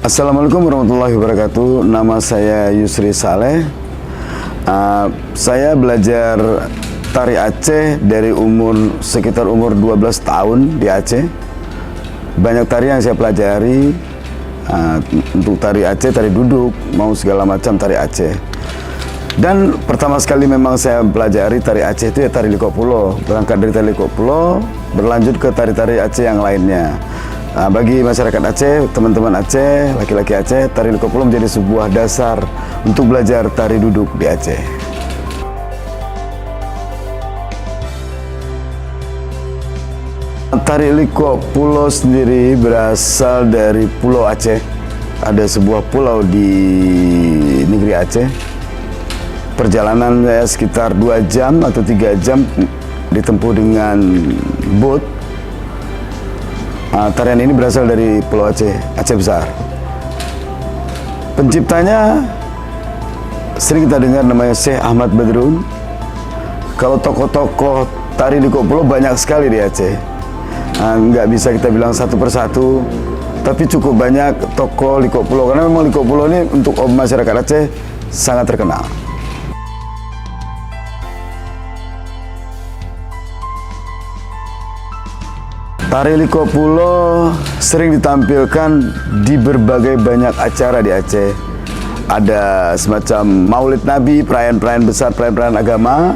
Assalamualaikum warahmatullahi wabarakatuh. Nama saya Yusri Saleh. Saya belajar tari Aceh dari sekitar umur 12 tahun di Aceh. Banyak tari yang saya pelajari. Untuk tari Aceh, tari duduk, mau segala macam tari Aceh. Dan pertama sekali memang saya pelajari tari Aceh itu ya tari Liko Pulo. Berangkat dari tari Liko Pulo, berlanjut ke tari-tari Aceh yang lainnya. Bagi masyarakat Aceh, teman-teman Aceh, laki-laki Aceh, tari Liko Pulo menjadi sebuah dasar untuk belajar tari duduk di Aceh. Tari Liko Pulo sendiri berasal dari Pulau Aceh. Ada sebuah pulau di negeri Aceh. Perjalanan saya sekitar 2 jam atau 3 jam ditempuh dengan boat. Tarian ini berasal dari Pulau Aceh, Aceh Besar. Penciptanya sering kita dengar namanya Syekh Ahmad Badrun. Kalau tokoh-tokoh tari Liko Pulo banyak sekali di Aceh. Nggak bisa kita bilang satu persatu, tapi cukup banyak tokoh Liko Pulo, karena memang Liko Pulo ini untuk masyarakat Aceh sangat terkenal. Tari Liko Pulo sering ditampilkan di berbagai banyak acara di Aceh. Ada semacam Maulid Nabi, perayaan-perayaan besar, perayaan-perayaan agama.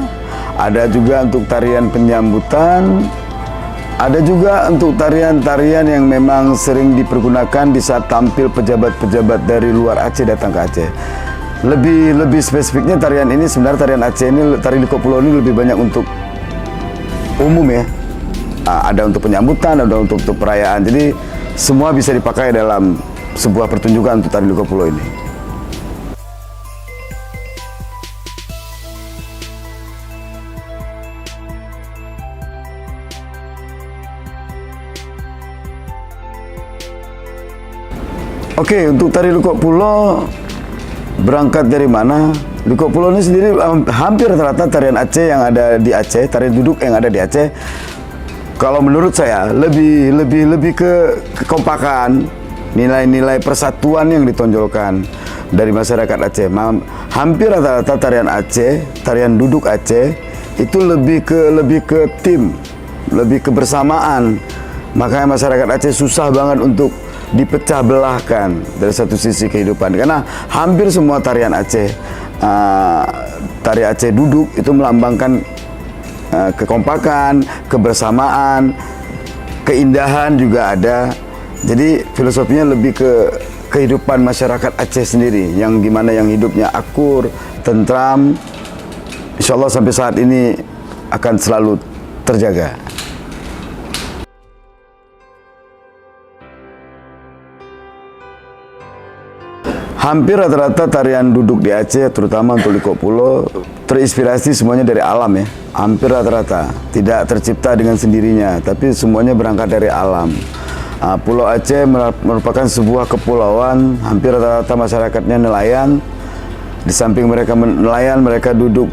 Ada juga untuk tarian penyambutan. Ada juga untuk tarian-tarian yang memang sering dipergunakan di saat tampil pejabat-pejabat dari luar Aceh datang ke Aceh. Lebih spesifiknya tarian ini sebenarnya tarian Aceh ini, tari Liko Pulo ini lebih banyak untuk umum ya. Ada untuk penyambutan, ada untuk perayaan. Jadi semua bisa dipakai dalam sebuah pertunjukan untuk tari Liko Pulo ini. Oke, untuk tari Liko Pulo berangkat dari mana? Liko Pulo ini sendiri hampir rata-rata tarian Aceh yang ada di Aceh, tari duduk yang ada di Aceh. Kalau menurut saya lebih ke kekompakan, nilai-nilai persatuan yang ditonjolkan dari masyarakat Aceh. Hampir rata-rata tarian Aceh, tarian duduk Aceh itu lebih ke tim, lebih kebersamaan. Makanya masyarakat Aceh susah banget untuk dipecah belahkan dari satu sisi kehidupan, karena hampir semua tarian Aceh, tari Aceh duduk itu melambangkan kekompakan, kebersamaan, keindahan juga ada. Jadi filosofinya lebih ke kehidupan masyarakat Aceh sendiri, yang gimana yang hidupnya akur, tentram. Insya Allah sampai saat ini akan selalu terjaga. Hampir rata-rata tarian duduk di Aceh, terutama untuk Liko Pulo, terinspirasi semuanya dari alam ya. Hampir rata-rata, tidak tercipta dengan sendirinya, tapi semuanya berangkat dari alam. Pulau Aceh merupakan sebuah kepulauan, hampir rata-rata masyarakatnya nelayan. Di samping mereka nelayan, mereka duduk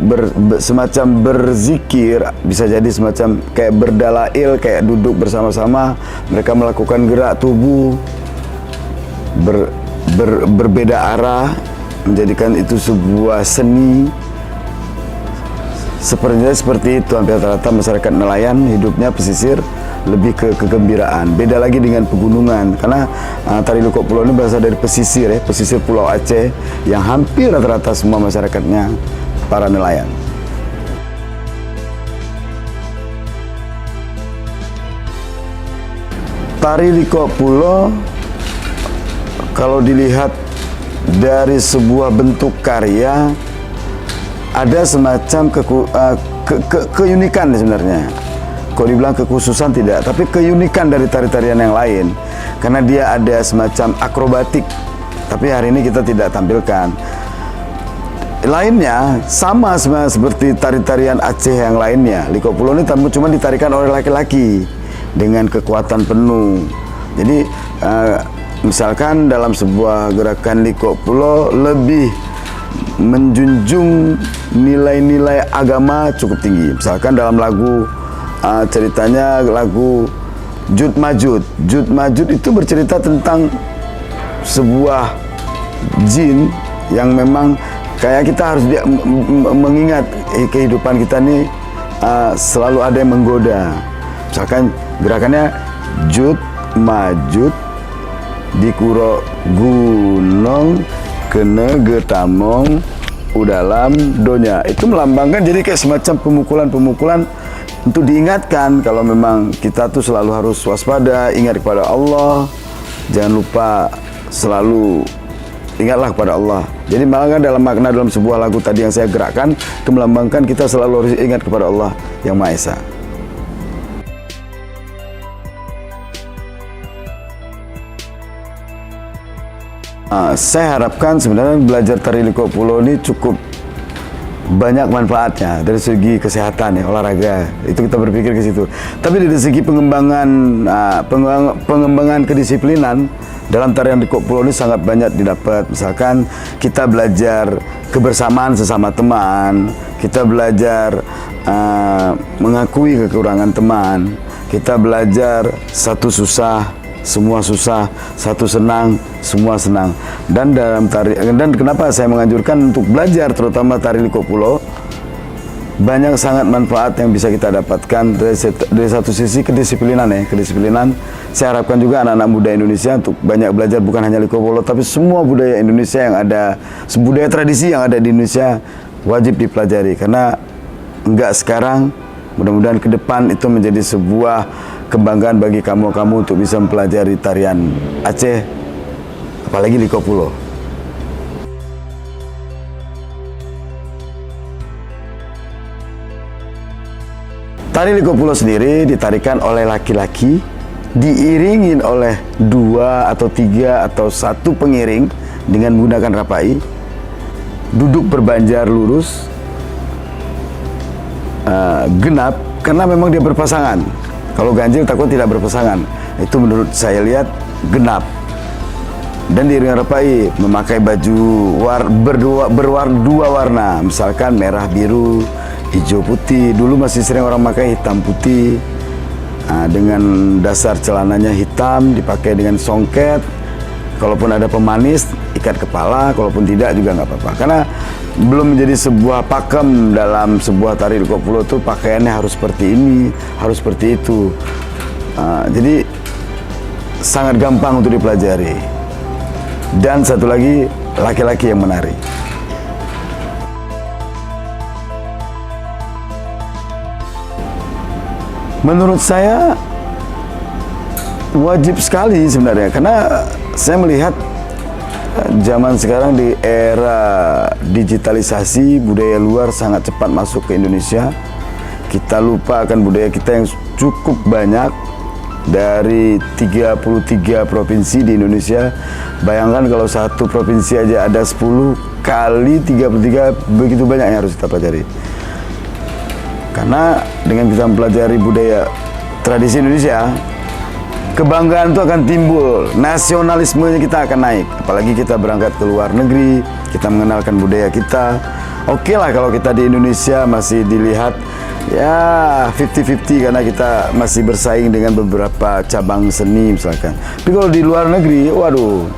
semacam berzikir, bisa jadi semacam kayak berdalail, kayak duduk bersama-sama. Mereka melakukan gerak tubuh, berbeda arah, menjadikan itu sebuah seni. Seperti itu, hampir rata-rata masyarakat nelayan hidupnya pesisir, lebih ke kegembiraan. Beda lagi dengan pegunungan, karena tari Liko Pulo ini berasal dari pesisir ya, pesisir Pulau Aceh, yang hampir rata-rata semua masyarakatnya para nelayan. Tari Liko Pulo kalau dilihat dari sebuah bentuk karya, ada semacam keunikan sebenarnya. Kalau dibilang kekhususan tidak, tapi keunikan dari tari-tarian yang lain. Karena dia ada semacam akrobatik, tapi hari ini kita tidak tampilkan. Lainnya sama seperti tari-tarian Aceh yang lainnya. Liko Pulo ini cuma ditarikan oleh laki-laki dengan kekuatan penuh. Jadi misalkan dalam sebuah gerakan Liko Pulo lebih menjunjung nilai-nilai agama cukup tinggi. Misalkan dalam lagu ceritanya lagu Jud Majud. Jud Majud itu bercerita tentang sebuah jin yang memang kayak kita harus mengingat kehidupan kita nih selalu ada yang menggoda. Misalkan gerakannya jut majut dikuro gunung kene getamong udalam donya. Itu melambangkan jadi kayak semacam pemukulan-pemukulan untuk diingatkan kalau memang kita tuh selalu harus waspada, ingat kepada Allah, jangan lupa selalu ingatlah kepada Allah. Jadi malah dalam makna dalam sebuah lagu tadi yang saya gerakkan itu melambangkan kita selalu harus ingat kepada Allah yang Maha Esa. Saya harapkan sebenarnya belajar tari Liko Pulo ini cukup banyak manfaatnya dari segi kesehatan ya, olahraga. Itu kita berpikir ke situ. Tapi dari segi pengembangan kedisiplinan dalam tarian Liko Pulo ini sangat banyak didapat. Misalkan kita belajar kebersamaan sesama teman, kita belajar mengakui kekurangan teman, kita belajar satu susah semua susah, satu senang semua senang. Dan kenapa saya menganjurkan untuk belajar terutama tari Liko Pulo, banyak sangat manfaat yang bisa kita dapatkan dari satu sisi kedisiplinan ya, kedisiplinan. Saya harapkan juga anak-anak muda Indonesia untuk banyak belajar bukan hanya Liko Pulo tapi semua budaya Indonesia yang ada, budaya tradisi yang ada di Indonesia wajib dipelajari karena enggak sekarang, mudah-mudahan ke depan itu menjadi sebuah kebanggaan bagi kamu untuk bisa mempelajari tarian Aceh, apalagi Liko Pulo. Tari Liko Pulo sendiri ditarikan oleh laki-laki, diiringin oleh 2 atau 3 atau 1 pengiring dengan menggunakan rapai, duduk berbanjar lurus, genap karena memang dia berpasangan. Kalau ganjil takut tidak berpasangan. Itu menurut saya lihat genap. Dan diiringi rapai memakai baju dua warna, misalkan merah biru, hijau putih. Dulu masih sering orang pakai hitam putih. Dengan dasar celananya hitam dipakai dengan songket. Kalaupun ada pemanis ikat kepala, kalaupun tidak juga nggak apa-apa. Karena belum menjadi sebuah pakem dalam sebuah tari Liko Pulo itu pakaiannya harus seperti ini, harus seperti itu. Jadi sangat gampang untuk dipelajari. Dan satu lagi, laki-laki yang menari. Menurut saya wajib sekali sebenarnya, karena saya melihat zaman sekarang di era digitalisasi, budaya luar sangat cepat masuk ke Indonesia. Kita lupa akan budaya kita yang cukup banyak dari 33 provinsi di Indonesia. Bayangkan kalau satu provinsi aja ada 10 kali 33, begitu banyak yang harus kita pelajari. Karena dengan kita mempelajari budaya tradisi Indonesia, kebanggaan itu akan timbul, nasionalismenya kita akan naik. Apalagi kita berangkat ke luar negeri, kita mengenalkan budaya kita. Oke lah kalau kita di Indonesia masih dilihat ya 50-50 karena kita masih bersaing dengan beberapa cabang seni misalkan. Tapi kalau di luar negeri, waduh,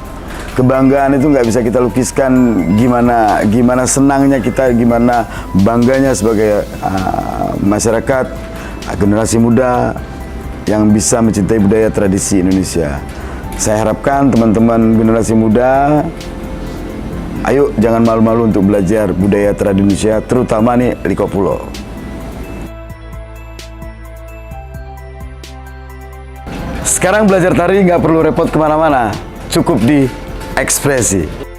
kebanggaan itu nggak bisa kita lukiskan gimana senangnya kita, gimana bangganya sebagai masyarakat, generasi muda yang bisa mencintai budaya tradisi Indonesia. Saya harapkan teman-teman generasi muda, ayo jangan malu-malu untuk belajar budaya tradisi Indonesia, terutama nih Liko Pulo. Sekarang belajar tari nggak perlu repot kemana-mana, cukup di ekspresi.